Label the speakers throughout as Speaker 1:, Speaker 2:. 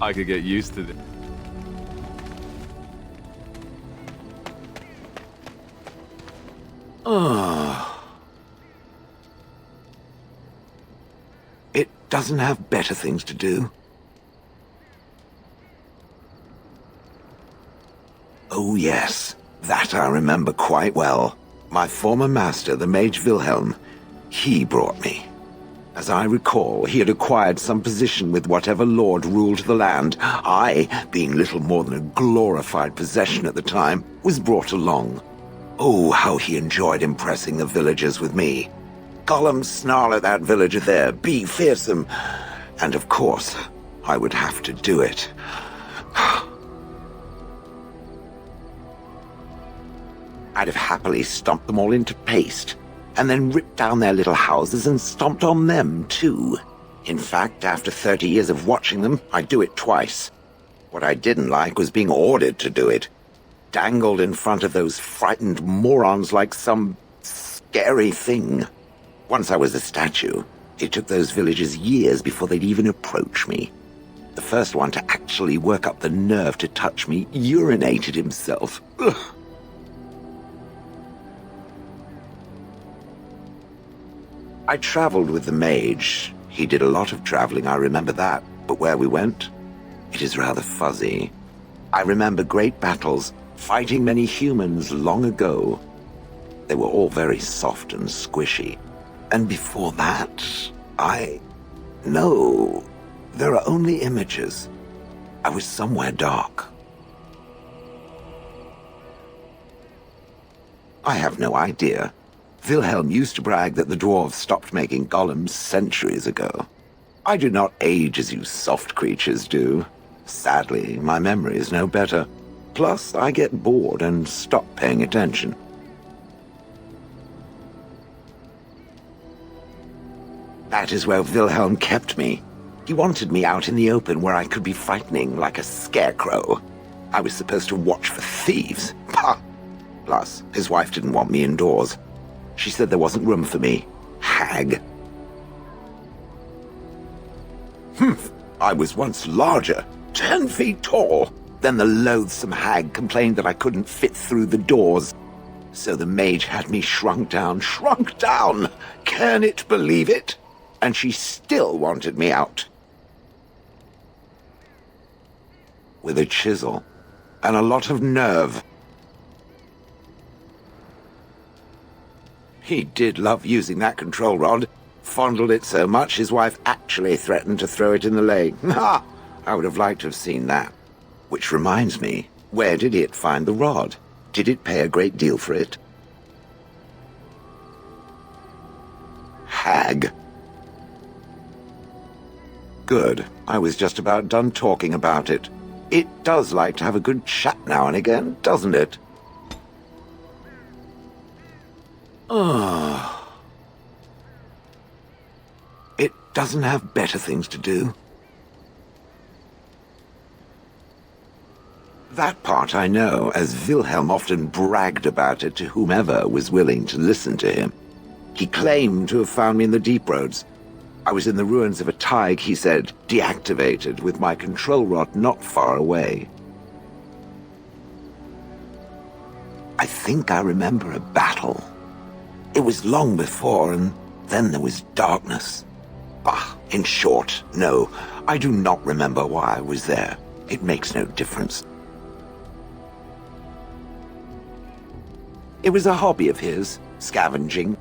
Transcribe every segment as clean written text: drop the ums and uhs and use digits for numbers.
Speaker 1: I could get used to this.
Speaker 2: It doesn't have better things to do. Oh yes, that I remember quite well. My former master, the Mage Wilhelm, he brought me. As I recall, he had acquired some position with whatever lord ruled the land. I, being little more than a glorified possession at the time, was brought along. Oh, how he enjoyed impressing the villagers with me. Gollum snarl at that villager there, be fearsome. And of course, I would have to do it. I'd have happily stomped them all into paste, and then ripped down their little houses and stomped on them, too. In fact, after 30 years of watching them, I'd do it twice. What I didn't like was being ordered to do it. Dangled in front of those frightened morons like some scary thing. Once I was a statue, it took those villagers years before they'd even approach me. The first one to actually work up the nerve to touch me urinated himself. Ugh. I traveled with the mage. He did a lot of traveling, I remember that. But where we went, it is rather fuzzy. I remember great battles, fighting many humans long ago. They were all very soft and squishy. And before that, No, there are only images. I was somewhere dark. I have no idea. Wilhelm used to brag that the dwarves stopped making golems centuries ago. I do not age as you soft creatures do. Sadly, my memory is no better. Plus, I get bored and stop paying attention. That is where Wilhelm kept me. He wanted me out in the open where I could be frightening like a scarecrow. I was supposed to watch for thieves. Pah! Plus, his wife didn't want me indoors. She said there wasn't room for me. Hag. Humph! I was once larger, 10 feet tall. Then the loathsome hag complained that I couldn't fit through the doors. So the mage had me shrunk down. Can it believe it? And she still wanted me out. With a chisel. And a lot of nerve. He did love using that control rod. Fondled it so much his wife actually threatened to throw it in the lake. Ha! I would have liked to have seen that. Which reminds me, where did it find the rod? Did it pay a great deal for it? Hag. Good. I was just about done talking about it. It does like to have a good chat now and again, doesn't it? It doesn't have better things to do. That part I know, as Wilhelm often bragged about it to whomever was willing to listen to him. He claimed to have found me in the deep roads. I was in the ruins of a Tig, he said, deactivated, with my control rod not far away. I think I remember a battle. It was long before, and then there was darkness. Bah, in short, no, I do not remember why I was there. It makes no difference. It was a hobby of his, scavenging.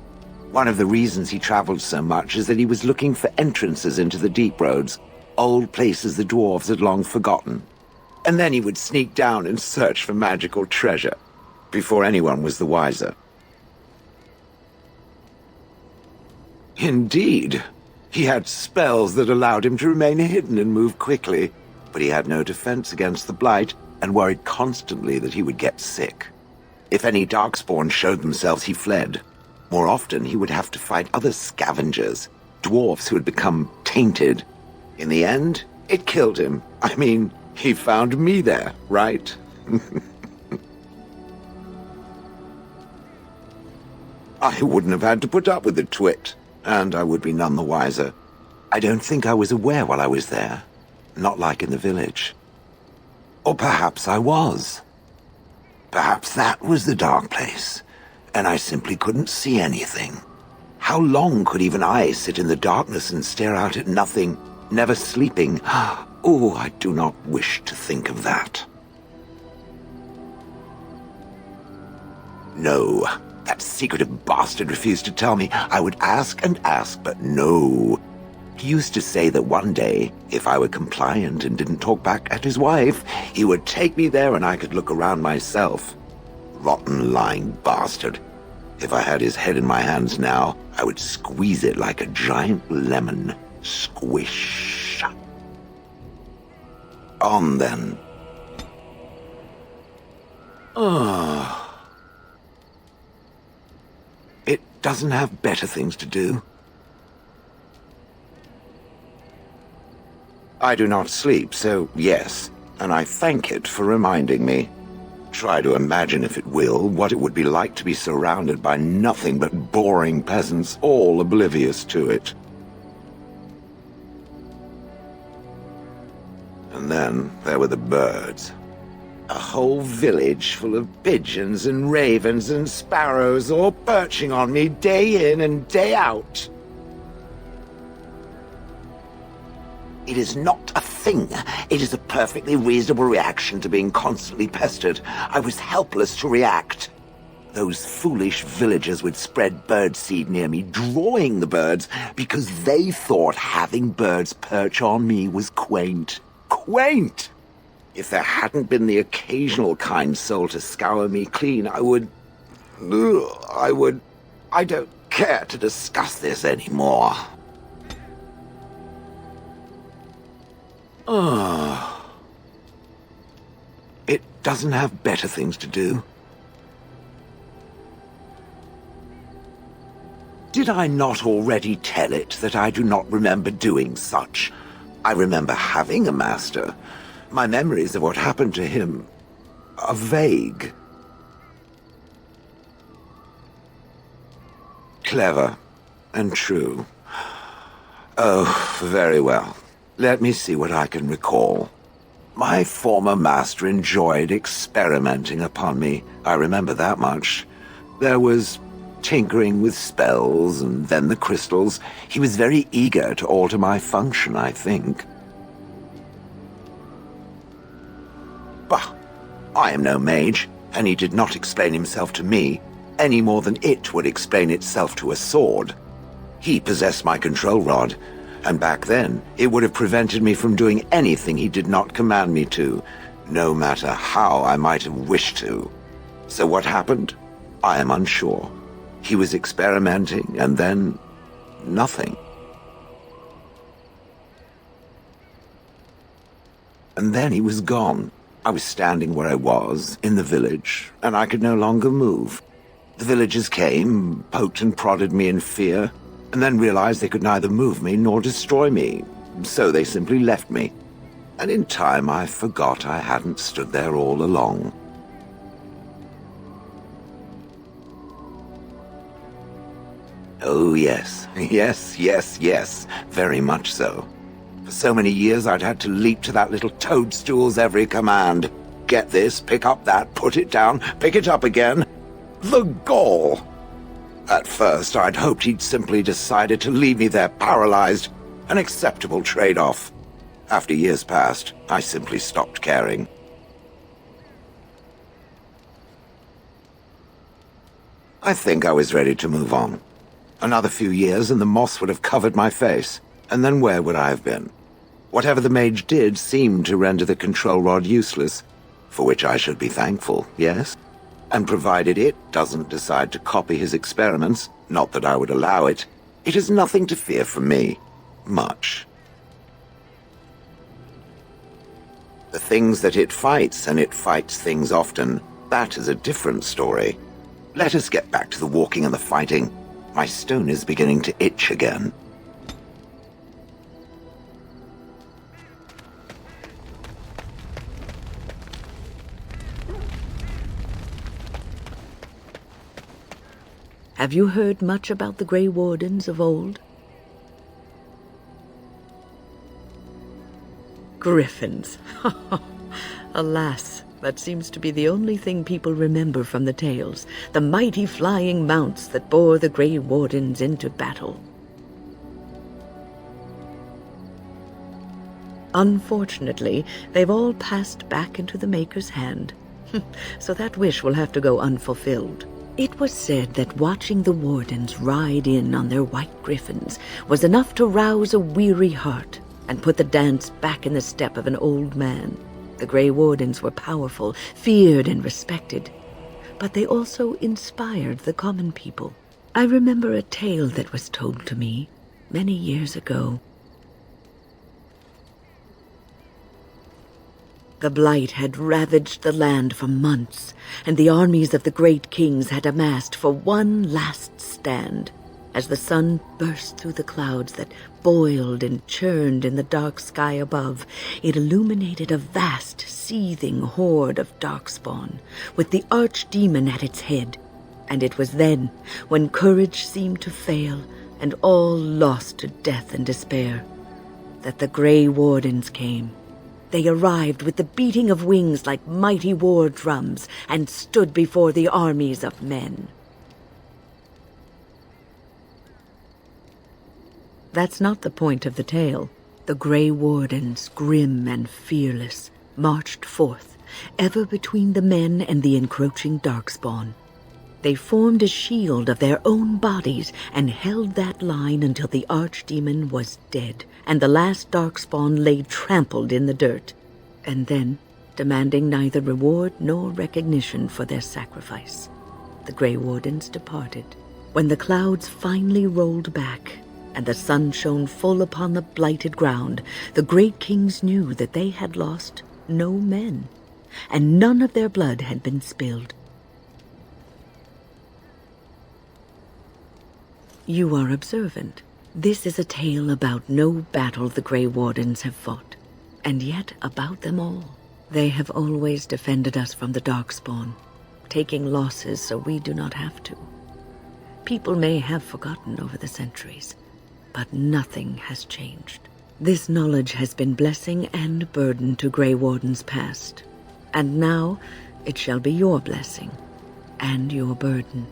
Speaker 2: One of the reasons he traveled so much is that he was looking for entrances into the deep roads, old places the dwarves had long forgotten. And then he would sneak down and search for magical treasure, before anyone was the wiser. Indeed. He had spells that allowed him to remain hidden and move quickly, but he had no defense against the blight and worried constantly that he would get sick. If any darkspawn showed themselves, he fled. More often, he would have to fight other scavengers, dwarves who had become tainted. In the end, it killed him. I mean, he found me there, right? I wouldn't have had to put up with the twit, and I would be none the wiser. I don't think I was aware while I was there. Not like in the village. Or perhaps I was. Perhaps that was the dark place, and I simply couldn't see anything. How long could even I sit in the darkness and stare out at nothing, never sleeping? Oh, I do not wish to think of that. No, that secretive bastard refused to tell me. I would ask and ask, but no. He used to say that one day, if I were compliant and didn't talk back at his wife, he would take me there and I could look around myself. Rotten, lying bastard. If I had his head in my hands now, I would squeeze it like a giant lemon. Squish. On then. It doesn't have better things to do. I do not sleep, so yes, and I thank it for reminding me. Try to imagine, if it will, what it would be like to be surrounded by nothing but boring peasants, all oblivious to it. And then there were the birds. A whole village full of pigeons and ravens and sparrows all perching on me day in and day out. It is not a thing. It is a perfectly reasonable reaction to being constantly pestered. I was helpless to react. Those foolish villagers would spread birdseed near me, drawing the birds, because they thought having birds perch on me was quaint. Quaint! If there hadn't been the occasional kind soul to scour me clean, I don't care to discuss this anymore. It doesn't have better things to do. Did I not already tell it that I do not remember doing such? I remember having a master. My memories of what happened to him are vague. Clever and true. Oh, very well. Let me see what I can recall. My former master enjoyed experimenting upon me. I remember that much. There was tinkering with spells, and then the crystals. He was very eager to alter my function, I think. Bah! I am no mage, and he did not explain himself to me, any more than it would explain itself to a sword. He possessed my control rod, and back then, it would have prevented me from doing anything he did not command me to, no matter how I might have wished to. So what happened? I am unsure. He was experimenting, and then nothing. And then he was gone. I was standing where I was, in the village, and I could no longer move. The villagers came, poked and prodded me in fear, and then realized they could neither move me nor destroy me, so they simply left me. And in time I forgot I hadn't stood there all along. Oh yes, yes, very much so. For so many years I'd had to leap to that little toadstool's every command. Get this, pick up that, put it down, pick it up again. The gall! At first, I'd hoped he'd simply decided to leave me there paralyzed, an acceptable trade-off. After years passed, I simply stopped caring. I think I was ready to move on. Another few years and the moss would have covered my face, and then where would I have been? Whatever the mage did seemed to render the control rod useless, for which I should be thankful, yes? And provided it doesn't decide to copy his experiments, not that I would allow it, it is nothing to fear from me. much. The things that it fights, and it fights things often, that is a different story. Let us get back to the walking and the fighting. My stone is beginning to itch again.
Speaker 3: Have you heard much about the Grey Wardens of old? Griffins. Alas, that seems to be the only thing people remember from the tales, the mighty flying mounts that bore the Grey Wardens into battle. Unfortunately, they've all passed back into the Maker's hand, so that wish will have to go unfulfilled. It was said that watching the Wardens ride in on their white griffins was enough to rouse a weary heart and put the dance back in the step of an old man. The Grey Wardens were powerful, feared and respected, but they also inspired the common people. I remember a tale that was told to me many years ago. The blight had ravaged the land for months, and the armies of the great kings had amassed for one last stand. As the sun burst through the clouds that boiled and churned in the dark sky above, it illuminated a vast, seething horde of darkspawn, with the archdemon at its head. And it was then, when courage seemed to fail, and all lost to death and despair, that the Grey Wardens came. They arrived with the beating of wings like mighty war drums and stood before the armies of men. That's not the point of the tale. The Grey Wardens, grim and fearless, marched forth, ever between the men and the encroaching darkspawn. They formed a shield of their own bodies and held that line until the archdemon was dead and the last darkspawn lay trampled in the dirt, and then, demanding neither reward nor recognition for their sacrifice, the Grey Wardens departed. When the clouds finally rolled back and the sun shone full upon the blighted ground, the great kings knew that they had lost no men, and none of their blood had been spilled. You are observant. This is a tale about no battle the Grey Wardens have fought, and yet about them all. They have always defended us from the Darkspawn, taking losses so we do not have to. People may have forgotten over the centuries, but nothing has changed. This knowledge has been blessing and burden to Grey Wardens past, and now it shall be your blessing and your burden.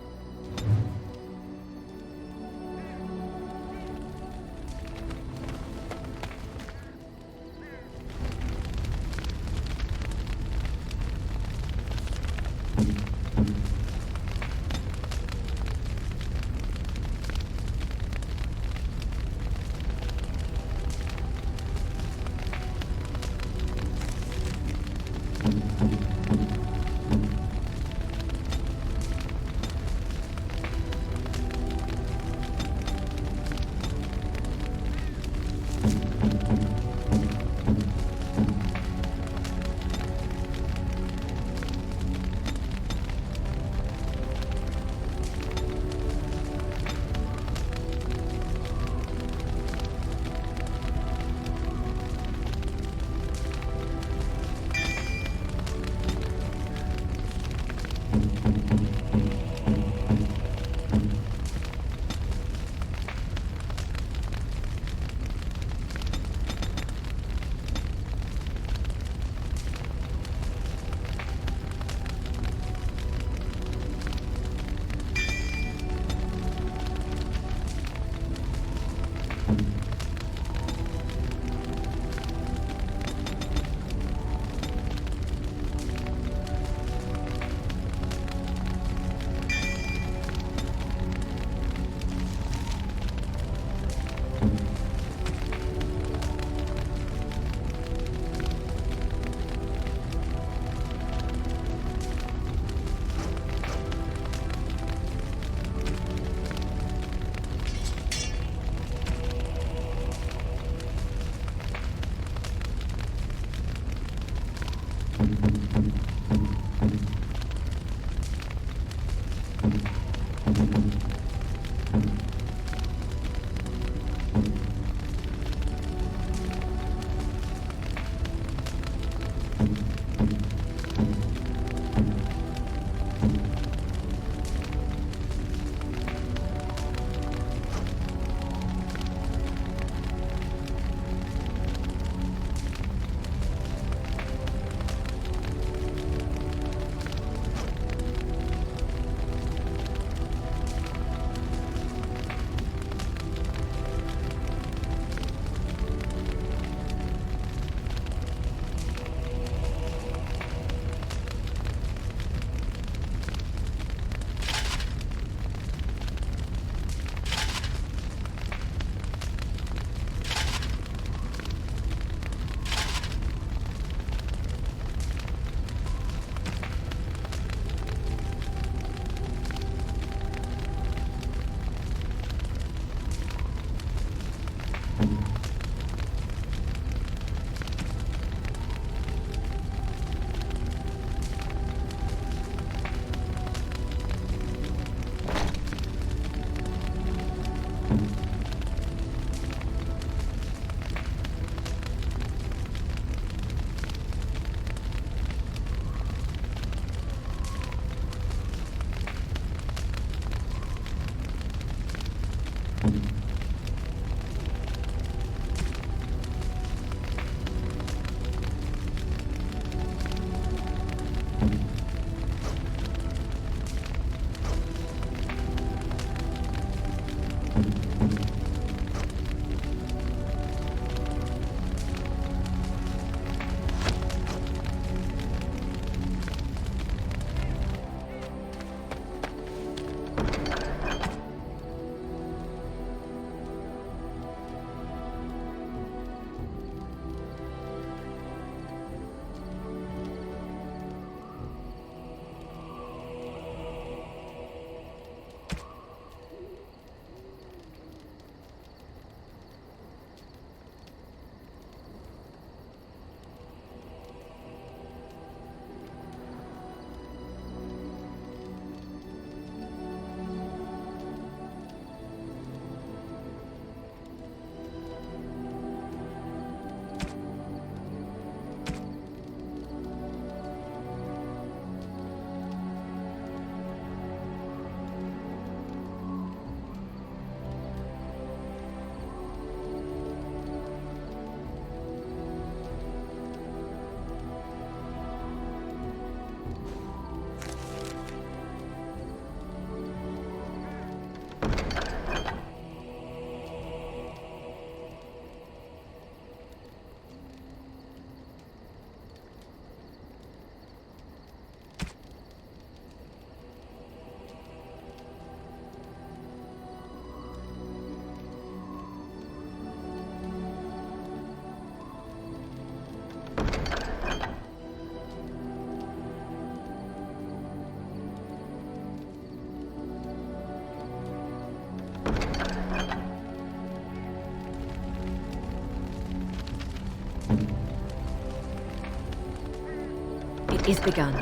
Speaker 3: It is begun.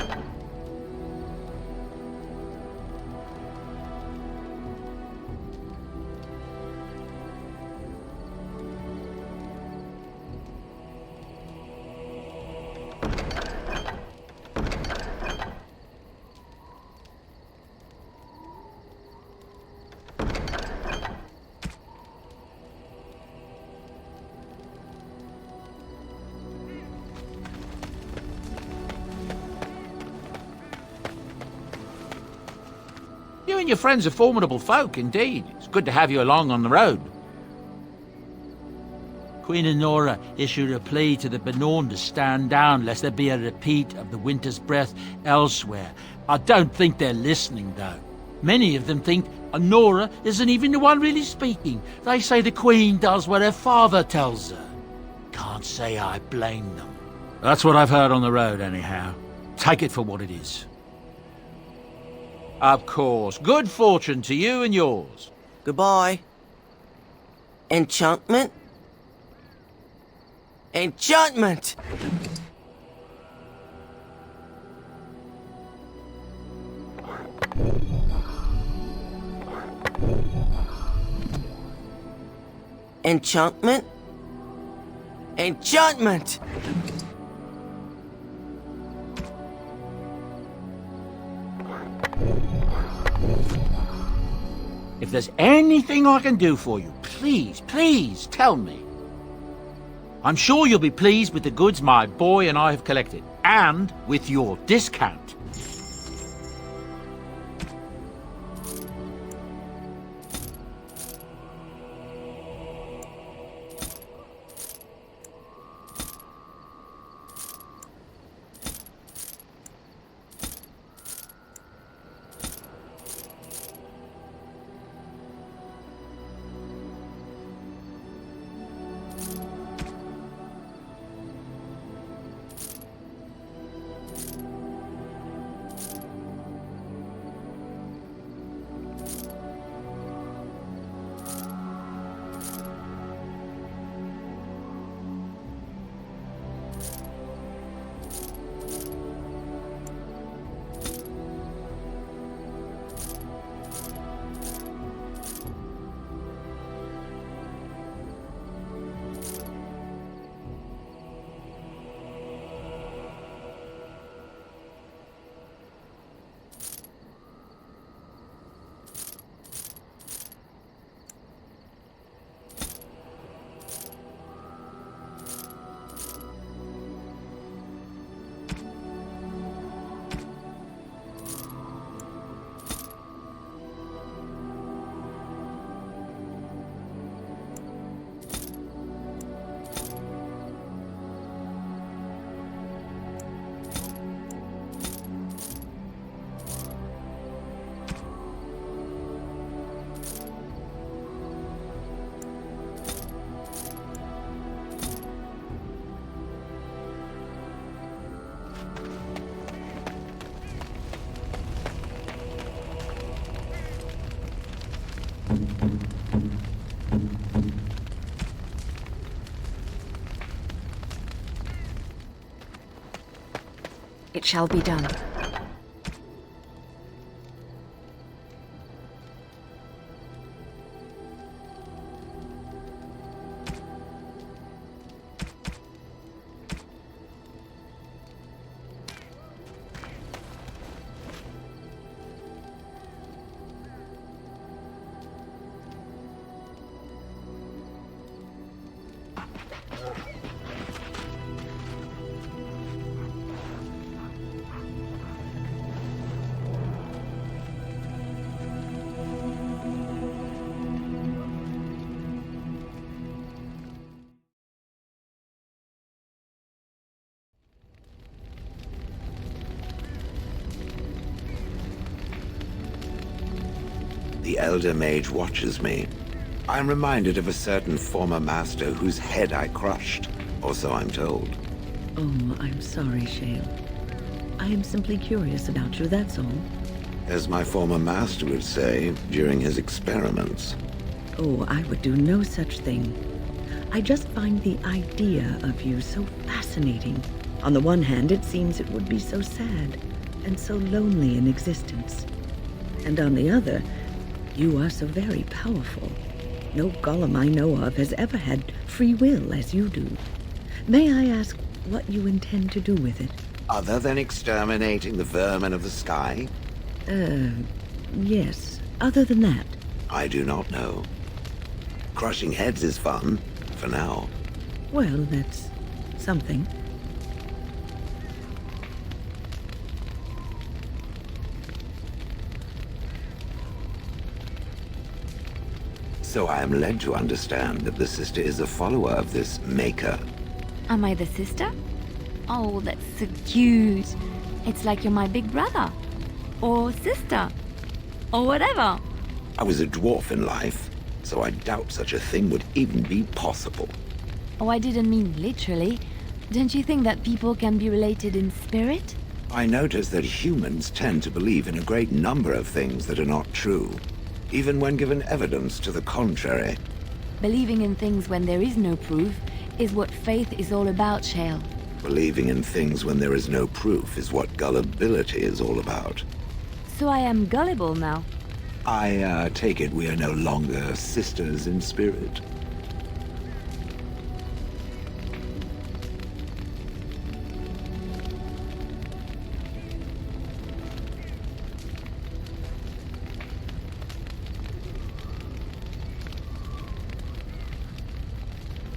Speaker 4: You and your friends are formidable folk, indeed. It's good to have you along on the road. Queen Honora issued a plea to the Benorn to stand down, lest there be a repeat of the winter's breath elsewhere. I don't think they're listening, though. Many of them think Honora isn't even the one really speaking. They say the Queen does what her father tells her. Can't say I blame them. That's what I've heard on the road, anyhow. Take it for what it is. Of course. Good fortune to you and yours.
Speaker 5: Goodbye. Enchantment? Enchantment! Enchantment? Enchantment!
Speaker 4: If there's anything I can do for you, please, please tell me. I'm sure you'll be pleased with the goods my boy and I have collected, and with your discount.
Speaker 6: It shall be done.
Speaker 2: The Elder Mage watches me. I'm reminded of a certain former master whose head I crushed, or so I'm told.
Speaker 3: Oh, I'm sorry, Shale. I am simply curious about you, that's all.
Speaker 2: As my former master would say during his experiments.
Speaker 3: Oh, I would do no such thing. I just find the idea of you so fascinating. On the one hand, it seems it would be so sad and so lonely in existence. And on the other, you are so very powerful. No golem I know of has ever had free will as you do. May I ask what you intend to do with it?
Speaker 2: Other than exterminating the vermin of the sky?
Speaker 3: Yes. Other than that.
Speaker 2: I do not know. Crushing heads is fun, for now.
Speaker 3: Well, that's something.
Speaker 2: So I am led to understand that the sister is a follower of this maker.
Speaker 6: Am I the sister? Oh, that's so cute. It's like you're my big brother. Or sister. Or whatever.
Speaker 2: I was a dwarf in life, so I doubt such a thing would even be possible.
Speaker 6: Oh, I didn't mean literally. Don't you think that people can be related in spirit?
Speaker 2: I notice that humans tend to believe in a great number of things that are not true, even when given evidence to the contrary.
Speaker 6: Believing in things when there is no proof is what faith is all about, Shale.
Speaker 2: Believing in things when there is no proof is what gullibility is all about.
Speaker 6: So I am gullible now.
Speaker 2: I take it we are no longer sisters in spirit.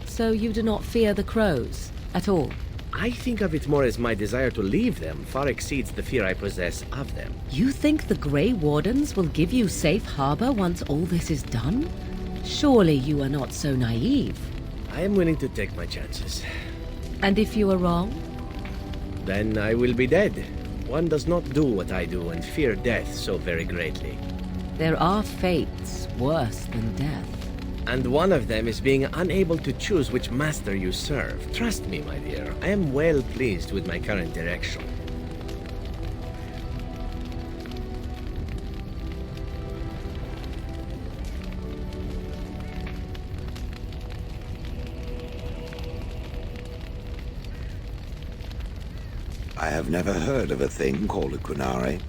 Speaker 7: So you do not fear the crows at all?
Speaker 8: I think of it more as my desire to leave them far exceeds the fear I possess of them.
Speaker 7: You think the Grey Wardens will give you safe harbor once all this is done? Surely you are not so naive.
Speaker 8: I am willing to take my chances.
Speaker 7: And if you are wrong?
Speaker 8: Then I will be dead. One does not do what I do and fear death so very greatly.
Speaker 7: There are fates worse than death.
Speaker 8: And one of them is being unable to choose which master you serve. Trust me, my dear, I am well pleased with my current direction.
Speaker 2: I have never heard of a thing called a Kunari.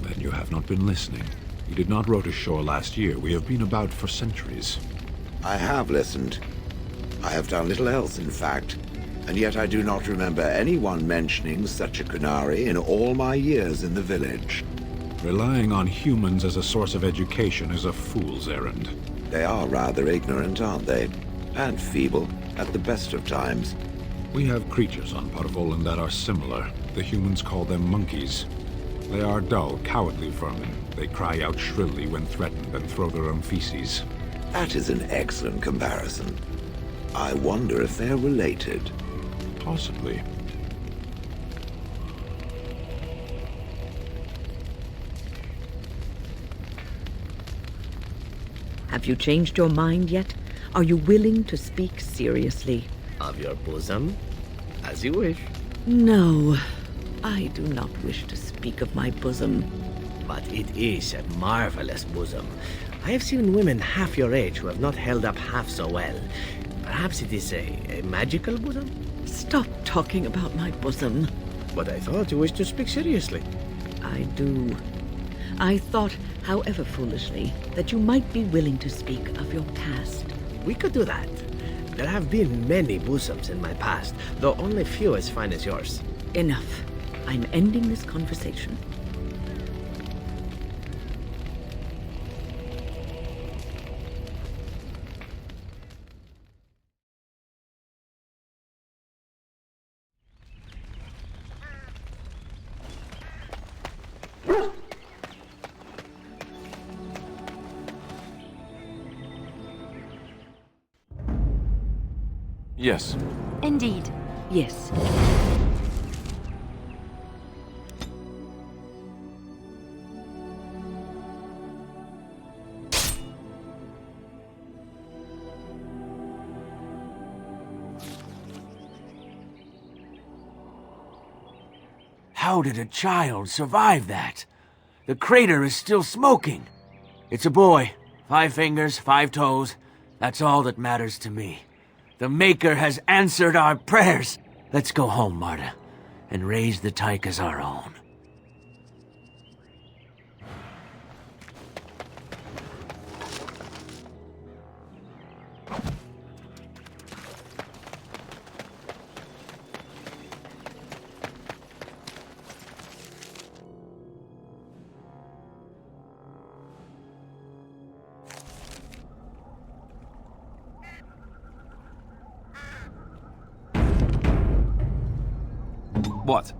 Speaker 9: Then you have not been listening. We did not row to shore last year. We have been about for centuries.
Speaker 2: I have listened. I have done little else, in fact, and yet I do not remember anyone mentioning such a Kunari in all my years in the village.
Speaker 9: Relying on humans as a source of education is a fool's errand.
Speaker 2: They are rather ignorant, aren't they? And feeble, at the best of times.
Speaker 9: We have creatures on Parvolan that are similar. The humans call them monkeys. They are dull, cowardly vermin. They cry out shrilly when threatened and throw their own feces.
Speaker 2: That is an excellent comparison. I wonder if they're related.
Speaker 9: Possibly.
Speaker 3: Have you changed your mind yet? Are you willing to speak seriously?
Speaker 8: Of your bosom? As you wish.
Speaker 3: No, I do not wish to speak of my bosom.
Speaker 8: But it is a marvelous bosom. I have seen women half your age who have not held up half so well. Perhaps it is a magical bosom?
Speaker 3: Stop talking about my bosom.
Speaker 8: But I thought you wished to speak seriously.
Speaker 3: I do. I thought, however foolishly, that you might be willing to speak of your past.
Speaker 8: We could do that. There have been many bosoms in my past, though only few as fine as yours.
Speaker 3: Enough. I'm ending this conversation.
Speaker 1: Yes.
Speaker 6: Indeed.
Speaker 3: Yes.
Speaker 5: How did a child survive that? The crater is still smoking. It's a boy. 5 fingers, 5 toes. That's all that matters to me. The Maker has answered our prayers. Let's go home, Marta, and raise the tyke as our own.
Speaker 1: What?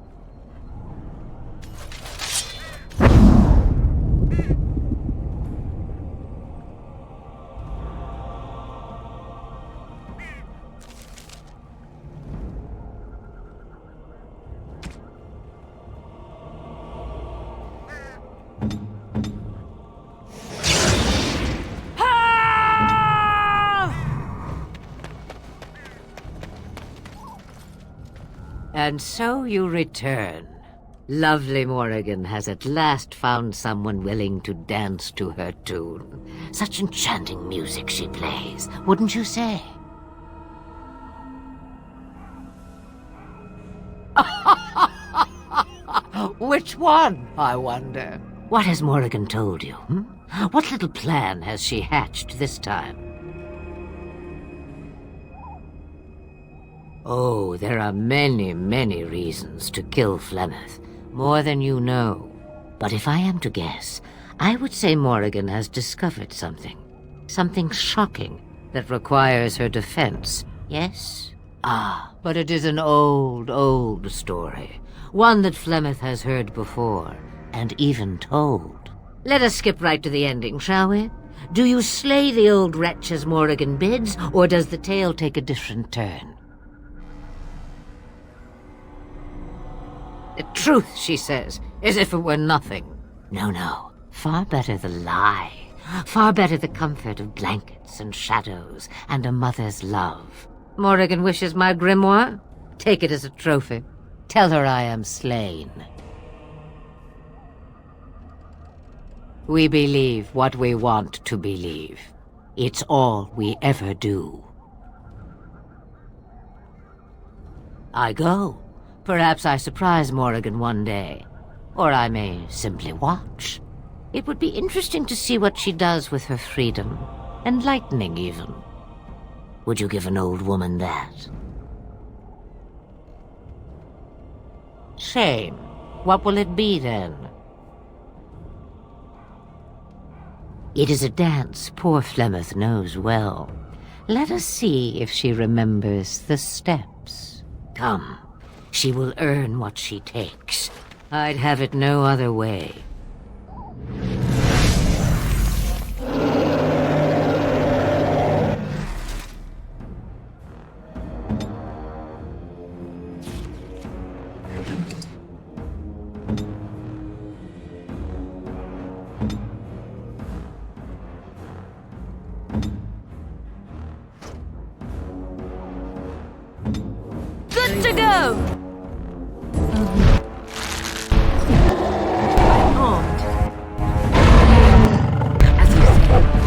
Speaker 7: And so you return. Lovely Morrigan has at last found someone willing to dance to her tune. Such enchanting music she plays, wouldn't you say? Which one, I wonder? What has Morrigan told you? What little plan has she hatched this time? Oh, there are many, many reasons to kill Flemeth. More than you know. But if I am to guess, I would say Morrigan has discovered something. Something shocking that requires her defense. Yes? Ah, but it is an old, old story. One that Flemeth has heard before, and even told. Let us skip right to the ending, shall we? Do you slay the old wretch as Morrigan bids, or does the tale take a different turn? The truth, she says, as if it were nothing. No, no. Far better the lie. Far better the comfort of blankets and shadows and a mother's love. Morrigan wishes my grimoire? Take it as a trophy. Tell her I am slain. We believe what we want to believe. It's all we ever do. I go. Perhaps I surprise Morrigan one day. Or I may simply watch. It would be interesting to see what she does with her freedom. Enlightening, even. Would you give an old woman that? Shame. What will it be, then? It is a dance poor Flemeth knows well. Let us see if she remembers the steps. Come. She will earn what she takes. I'd have it no other way.
Speaker 6: Good to go!
Speaker 3: As you say,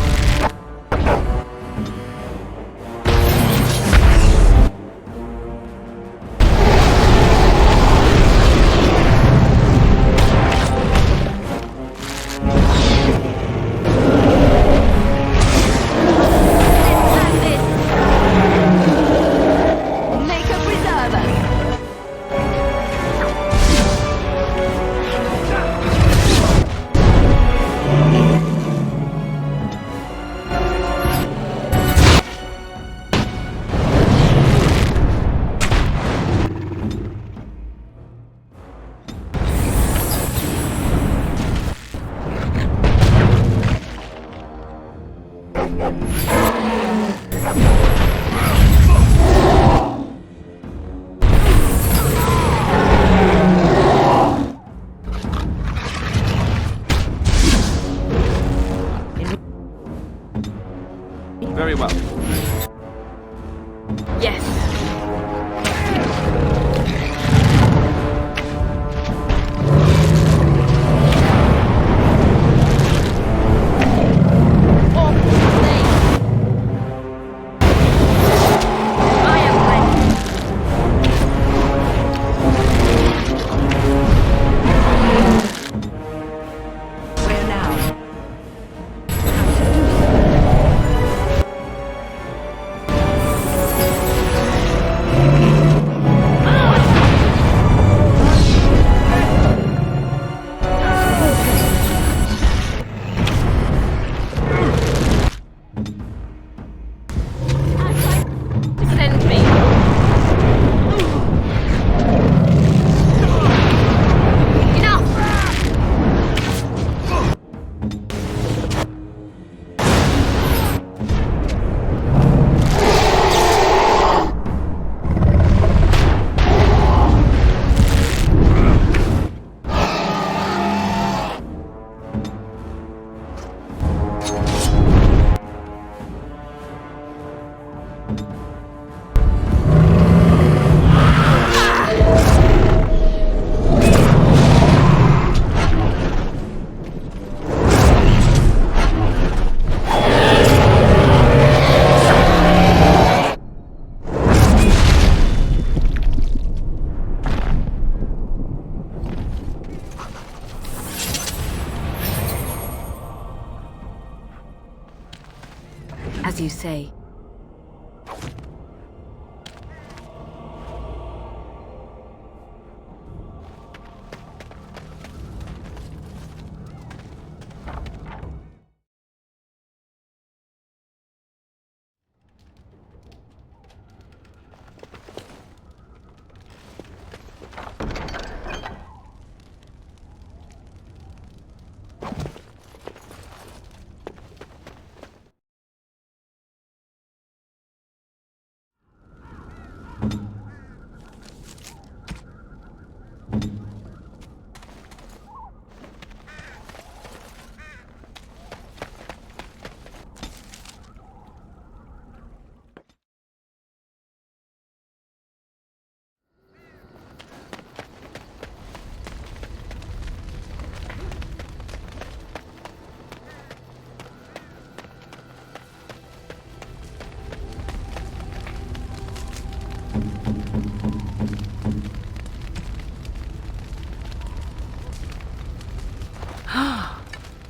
Speaker 10: As you say.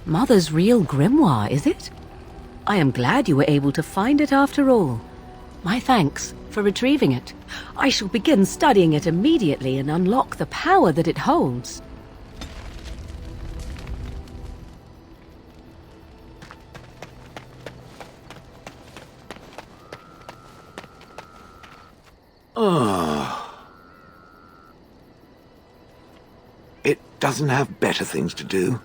Speaker 10: Mother's real grimoire, is it? I am glad you were able to find it after all. My thanks for retrieving it. I shall begin studying it immediately and unlock the power that it holds.
Speaker 2: It doesn't have better things to do.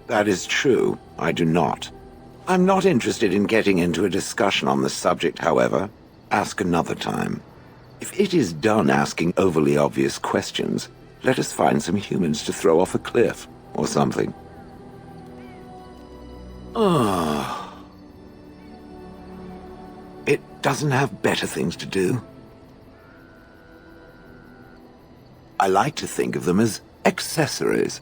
Speaker 2: That is true. I do not. I'm not interested in getting into a discussion on the subject, however. Ask another time. If it is done asking overly obvious questions, let us find some humans to throw off a cliff or something. It doesn't have better things to do. I like to think of them as accessories.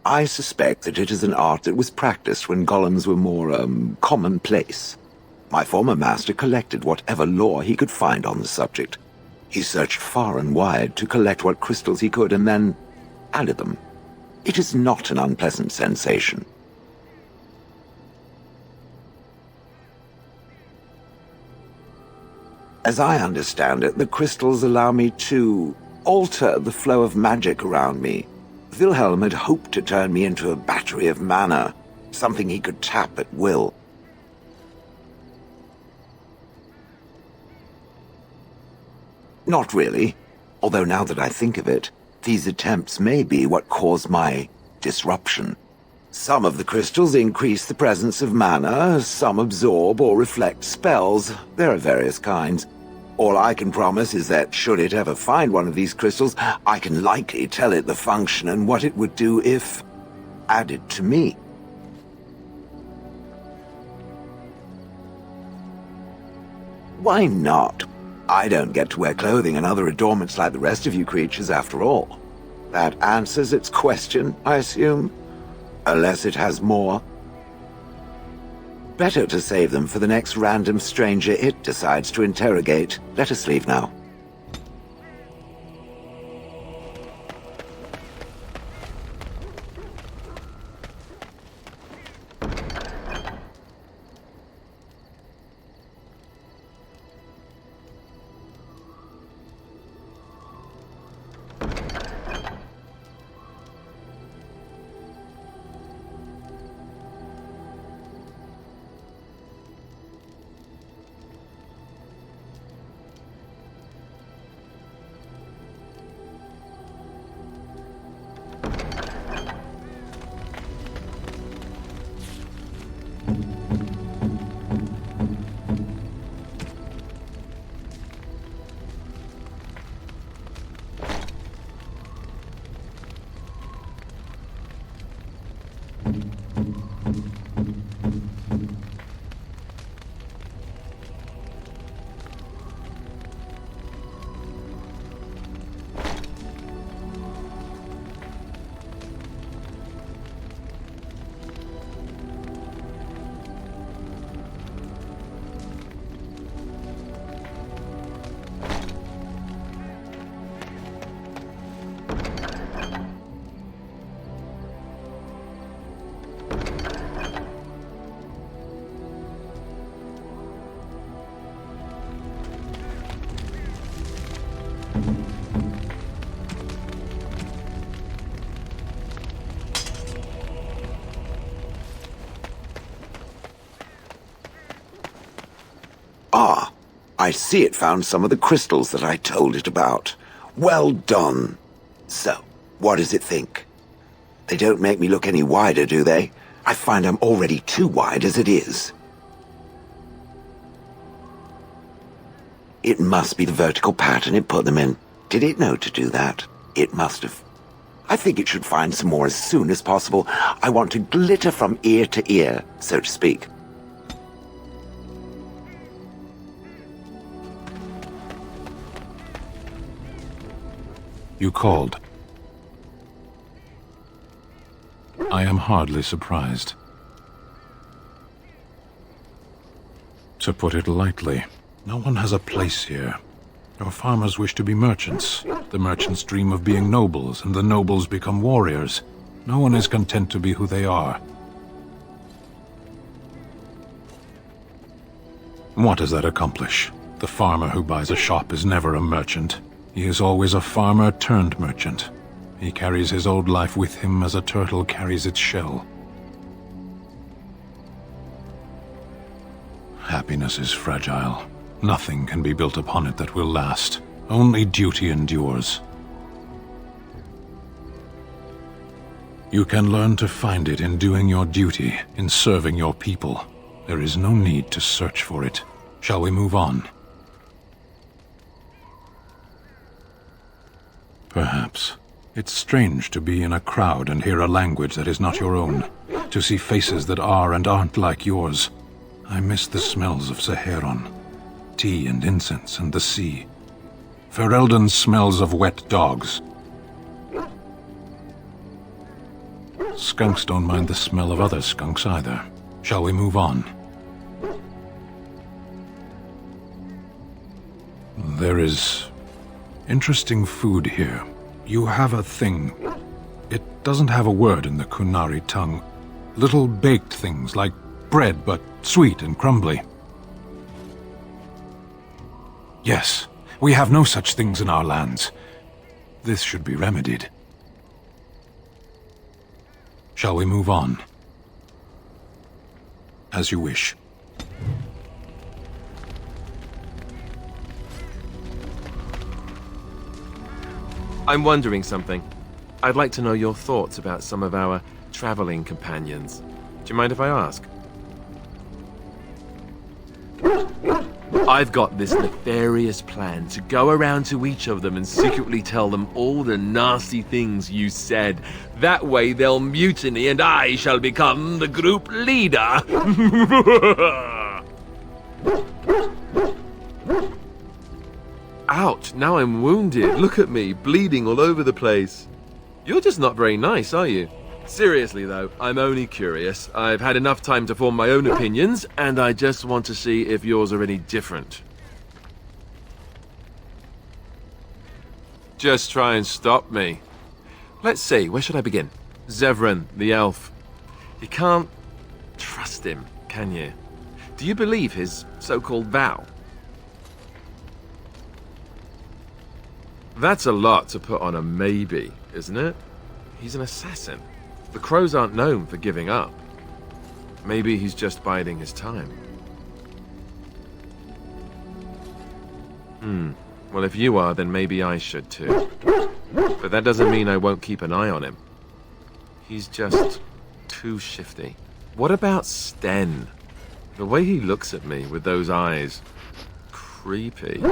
Speaker 2: I suspect that it is an art that was practiced when golems were more, commonplace. My former master collected whatever lore he could find on the subject. He searched far and wide to collect what crystals he could and then added them. It is not an unpleasant sensation. As I understand it, the crystals allow me to alter the flow of magic around me. Wilhelm had hoped to turn me into a battery of mana, something he could tap at will. Not really, although now that I think of it, these attempts may be what caused my disruption. Some of the crystals increase the presence of mana, some absorb or reflect spells. There are various kinds. All I can promise is that should it ever find one of these crystals, I can likely tell it the function and what it would do if added to me. Why not? I don't get to wear clothing and other adornments like the rest of you creatures after all. That answers its question, I assume? Unless it has more. Better to save them for the next random stranger it decides to interrogate. Let us leave now. I see it found some of the crystals that I told it about. Well done. So, what does it think? They don't make me look any wider, do they? I find I'm already too wide as it is. It must be the vertical pattern it put them in. Did it know to do that? It must have. I think it should find some more as soon as possible. I want to glitter from ear to ear, so to speak.
Speaker 9: You called. I am hardly surprised. To put it lightly, no one has a place here. Your farmers wish to be merchants. The merchants dream of being nobles, and the nobles become warriors. No one is content to be who they are. What does that accomplish? The farmer who buys a shop is never a merchant. He is always a farmer turned merchant. He carries his old life with him as a turtle carries its shell. Happiness is fragile. Nothing can be built upon it that will last. Only duty endures. You can learn to find it in doing your duty, in serving your people. There is no need to search for it. Shall we move on? Perhaps. It's strange to be in a crowd and hear a language that is not your own, to see faces that are and aren't like yours. I miss the smells of Saharon, tea and incense and the sea. Ferelden smells of wet dogs. Skunks don't mind the smell of other skunks either. Shall we move on? There is interesting food here. You have a thing. It doesn't have a word in the Kunari tongue. Little baked things like bread, but sweet and crumbly. Yes, we have no such things in our lands. This should be remedied. Shall we move on? As you wish.
Speaker 1: I'm wondering something. I'd like to know your thoughts about some of our traveling companions. Do you mind if I ask? I've got this nefarious plan to go around to each of them and secretly tell them all the nasty things you said. That way they'll mutiny and I shall become the group leader. Ouch, now I'm wounded. Look at me, bleeding all over the place. You're just not very nice, are you? Seriously though, I'm only curious. I've had enough time to form my own opinions, and I just want to see if yours are any different. Just try and stop me. Let's see, where should I begin? Zevran, the elf. You can't trust him, can you? Do you believe his so-called vow? That's a lot to put on a maybe, isn't it? He's an assassin. The crows aren't known for giving up. Maybe he's just biding his time. Well, if you are, then maybe I should too. But that doesn't mean I won't keep an eye on him. He's just too shifty. What about Sten? The way he looks at me with those eyes. Creepy.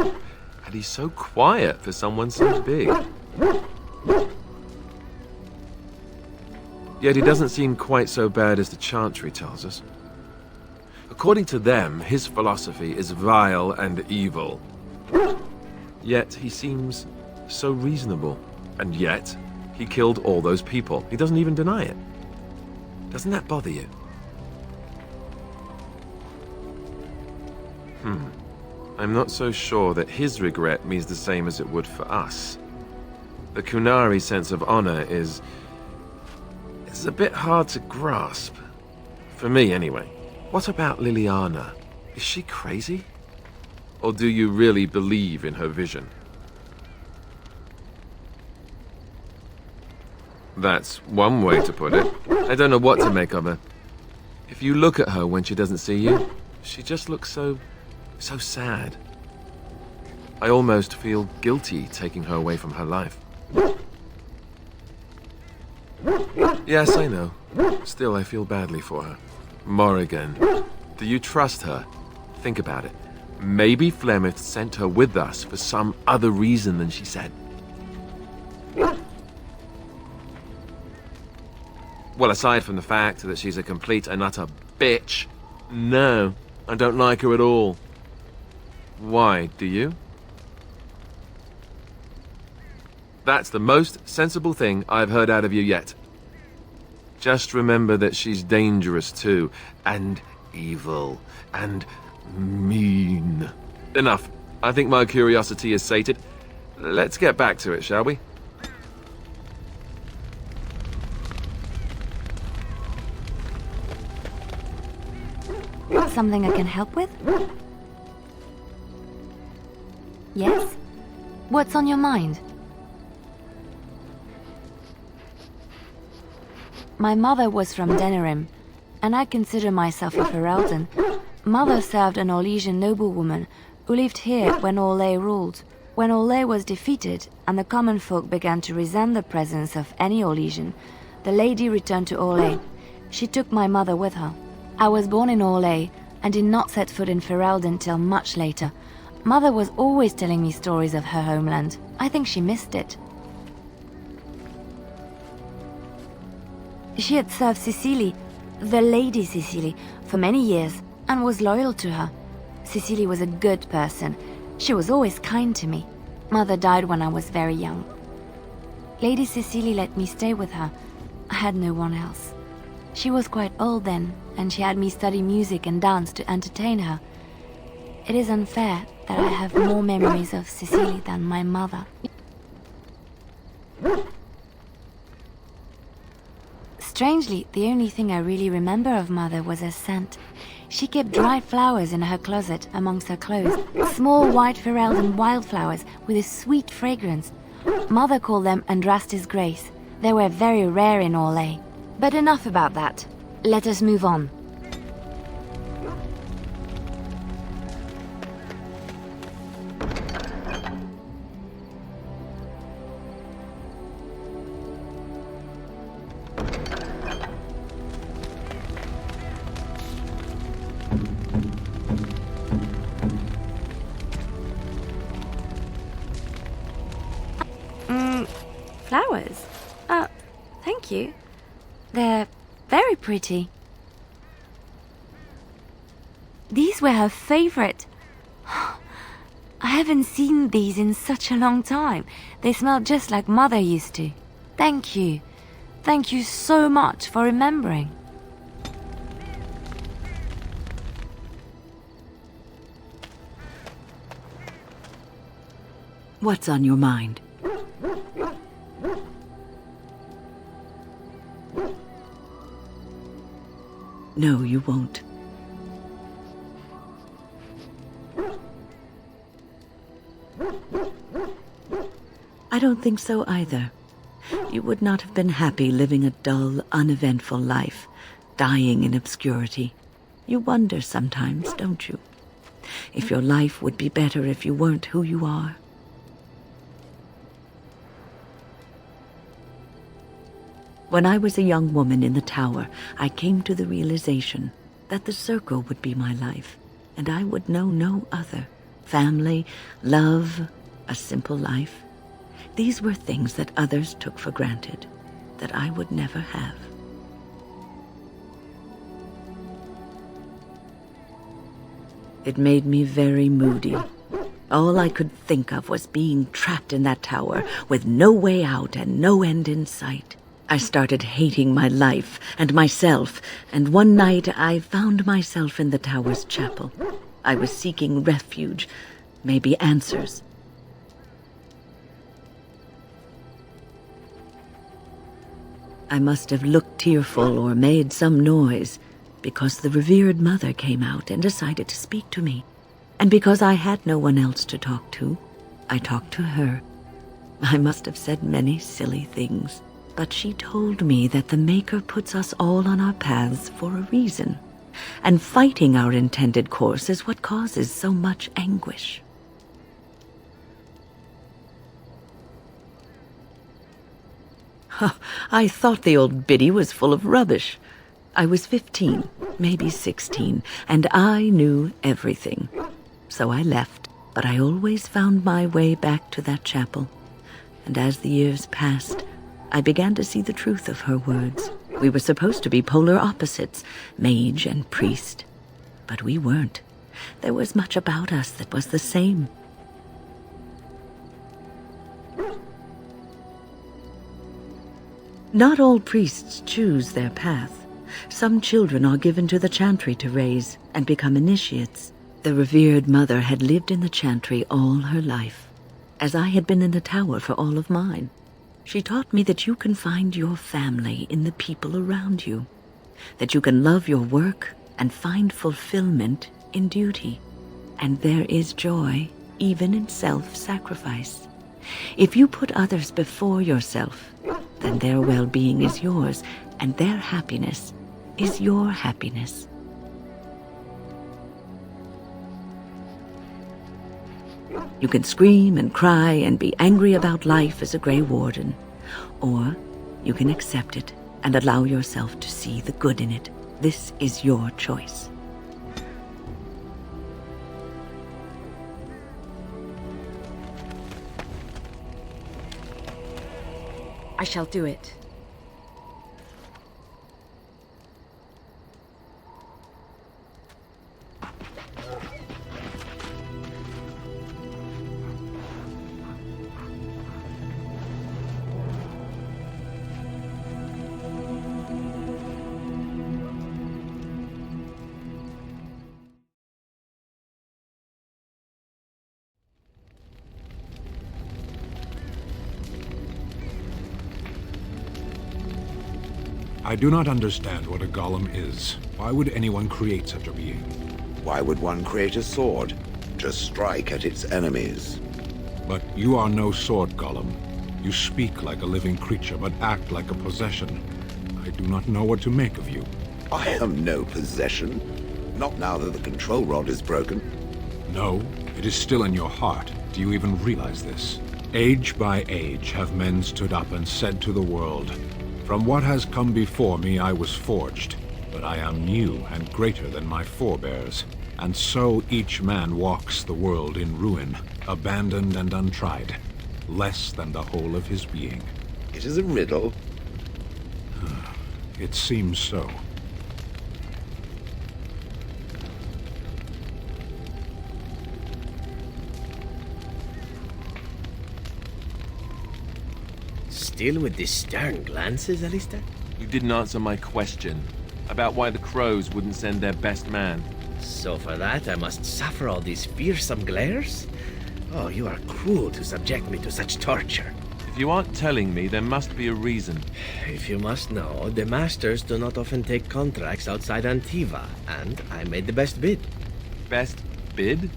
Speaker 1: And he's so quiet for someone so big. Yet he doesn't seem quite so bad as the Chantry tells us. According to them, his philosophy is vile and evil. Yet he seems so reasonable. And yet, he killed all those people. He doesn't even deny it. Doesn't that bother you? I'm not so sure that his regret means the same as it would for us. The Kunari sense of honor is a bit hard to grasp. For me, anyway. What about Liliana? Is she crazy? Or do you really believe in her vision? That's one way to put it. I don't know what to make of her. If you look at her when she doesn't see you, she just looks so sad. I almost feel guilty taking her away from her life. Yes, I know. Still, I feel badly for her. Morrigan, do you trust her? Think about it. Maybe Flemeth sent her with us for some other reason than she said. Well, aside from the fact that she's a complete and utter bitch, no, I don't like her at all. Why, do you? That's the most sensible thing I've heard out of you yet. Just remember that she's dangerous too, and evil, and mean. Enough. I think my curiosity is sated. Let's get back to it, shall we?
Speaker 6: Something I can help with? Yes? What's on your mind? My mother was from Denerim, and I consider myself a Ferelden. Mother served an Orlesian noblewoman who lived here when Orlais ruled. When Orlais was defeated and the common folk began to resent the presence of any Orlesian, the lady returned to Orlais. She took my mother with her. I was born in Orlais and did not set foot in Ferelden till much later. Mother was always telling me stories of her homeland. I think she missed it. She had served Cecily, the Lady Cecily, for many years and was loyal to her. Cecily was a good person. She was always kind to me. Mother died when I was very young. Lady Cecily let me stay with her. I had no one else. She was quite old then, and she had me study music and dance to entertain her. It is unfair that I have more memories of Cecily than my mother. Strangely, the only thing I really remember of Mother was her scent. She kept dried flowers in her closet amongst her clothes, small white Ferelden wildflowers with a sweet fragrance. Mother called them Andrastis Grace. They were very rare in Orlais. But enough about that. Let us move on. Flowers? Thank you. They're very pretty. These were her favorite. I haven't seen these in such a long time. They smell just like Mother used to. Thank you. Thank you so much for remembering.
Speaker 3: What's on your mind? No, you won't. I don't think so either. You would not have been happy living a dull, uneventful life, dying in obscurity. You wonder sometimes, don't you? If your life would be better if you weren't who you are. When I was a young woman in the tower, I came to the realization that the circle would be my life, and I would know no other. Family, love, a simple life. These were things that others took for granted, that I would never have. It made me very moody. All I could think of was being trapped in that tower with no way out and no end in sight. I started hating my life and myself, and one night I found myself in the tower's chapel. I was seeking refuge, maybe answers. I must have looked tearful or made some noise, because the revered mother came out and decided to speak to me. And because I had no one else to talk to, I talked to her. I must have said many silly things. But she told me that the Maker puts us all on our paths for a reason, and fighting our intended course is what causes so much anguish. I thought the old biddy was full of rubbish. I was 15, maybe 16, and I knew everything. So I left, but I always found my way back to that chapel. And as the years passed, I began to see the truth of her words. We were supposed to be polar opposites, mage and priest. But we weren't. There was much about us that was the same. Not all priests choose their path. Some children are given to the chantry to raise and become initiates. The revered mother had lived in the chantry all her life, as I had been in the tower for all of mine. She taught me that you can find your family in the people around you, that you can love your work and find fulfillment in duty, and there is joy even in self-sacrifice. If you put others before yourself, then their well-being is yours, and their happiness is your happiness. You can scream and cry and be angry about life as a Grey Warden, or you can accept it and allow yourself to see the good in it. This is your choice.
Speaker 10: I shall do it.
Speaker 9: I do not understand what a golem is. Why would anyone create such a being?
Speaker 2: Why would one create a sword? To strike at its enemies.
Speaker 9: But you are no sword golem. You speak like a living creature, but act like a possession. I do not know what to make of you.
Speaker 2: I am no possession. Not now that the control rod is broken.
Speaker 9: No, it is still in your heart. Do you even realize this? Age by age have men stood up and said to the world, "From what has come before me I was forged, but I am new and greater than my forebears." And so each man walks the world in ruin, abandoned and untried, less than the whole of his being.
Speaker 2: It is a riddle.
Speaker 9: It seems so.
Speaker 8: Still with these stern glances, Alistair?
Speaker 1: You didn't answer my question about why the crows wouldn't send their best man.
Speaker 8: So for that I must suffer all these fearsome glares? Oh, you are cruel to subject me to such torture.
Speaker 1: If you aren't telling me, there must be a reason.
Speaker 8: If you must know, the masters do not often take contracts outside Antiva, and I made the best bid.
Speaker 1: Best bid?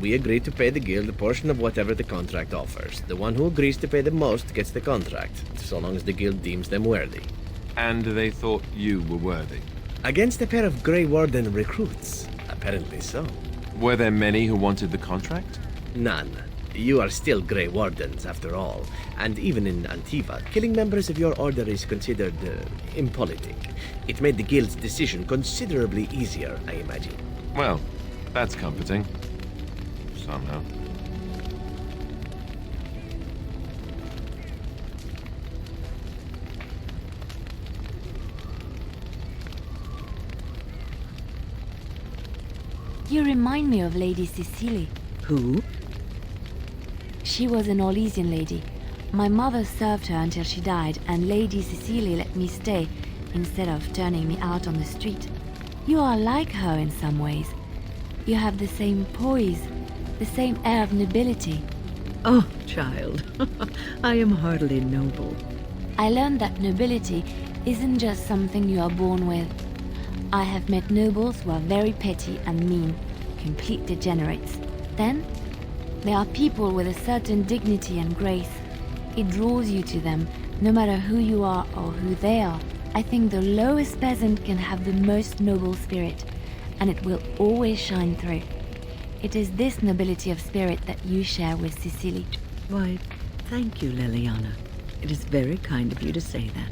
Speaker 8: We agreed to pay the guild a portion of whatever the contract offers. The one who agrees to pay the most gets the contract, so long as the guild deems them worthy.
Speaker 1: And they thought you were worthy.
Speaker 8: Against a pair of Grey Warden recruits. Apparently so.
Speaker 1: Were there many who wanted the contract?
Speaker 8: None. You are still Grey Wardens, after all. And even in Antiva, killing members of your order is considered impolitic. It made the guild's decision considerably easier, I imagine.
Speaker 1: Well, that's comforting. Somehow.
Speaker 6: You remind me of Lady Cecily.
Speaker 3: Who?
Speaker 6: She was an Orlesian lady. My mother served her until she died, and Lady Cecily let me stay instead of turning me out on the street. You are like her in some ways. You have the same poise, the same air of nobility.
Speaker 3: Oh, child, I am hardly noble.
Speaker 6: I learned that nobility isn't just something you are born with. I have met nobles who are very petty and mean, complete degenerates. Then, there are people with a certain dignity and grace. It draws you to them, no matter who you are or who they are. I think the lowest peasant can have the most noble spirit, and it will always shine through. It is this nobility of spirit that you share with Cecily.
Speaker 3: Why, thank you, Liliana. It is very kind of you to say that.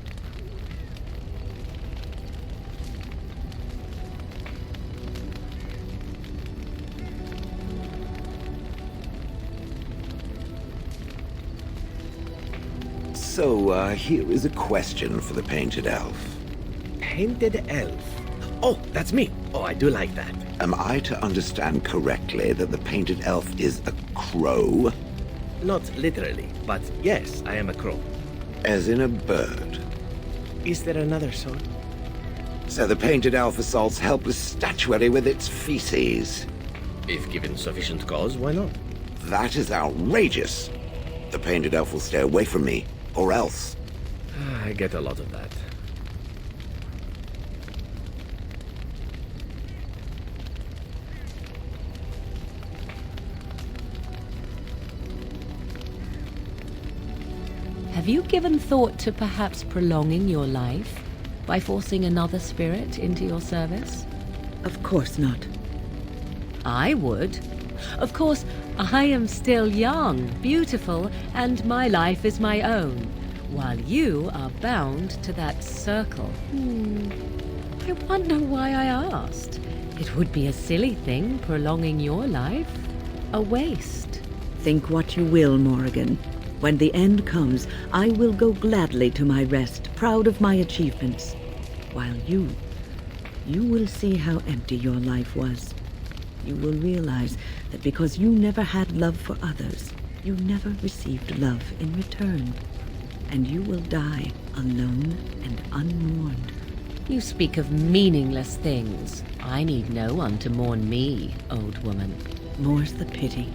Speaker 2: So, here is a question for the Painted Elf.
Speaker 8: Painted elf. Oh, that's me. Oh, I do like that.
Speaker 2: Am I to understand correctly that the Painted Elf is a crow?
Speaker 8: Not literally, but yes, I am a crow.
Speaker 2: As in a bird?
Speaker 8: Is there another sort?
Speaker 2: So the Painted Elf assaults helpless statuary with its feces.
Speaker 8: If given sufficient cause, why not?
Speaker 2: That is outrageous. The Painted Elf will stay away from me, or else.
Speaker 8: I get a lot of that.
Speaker 10: Have you given thought to perhaps prolonging your life by forcing another spirit into your service?
Speaker 3: Of course not.
Speaker 10: I would. Of course, I am still young, beautiful, and my life is my own, while you are bound to that circle. I wonder why I asked. It would be a silly thing, prolonging your life. A waste.
Speaker 3: Think what you will, Morrigan. When the end comes, I will go gladly to my rest, proud of my achievements. While you will see how empty your life was. You will realize that because you never had love for others, you never received love in return. And you will die alone and unmourned.
Speaker 10: You speak of meaningless things. I need no one to mourn me, old woman.
Speaker 3: More's the pity.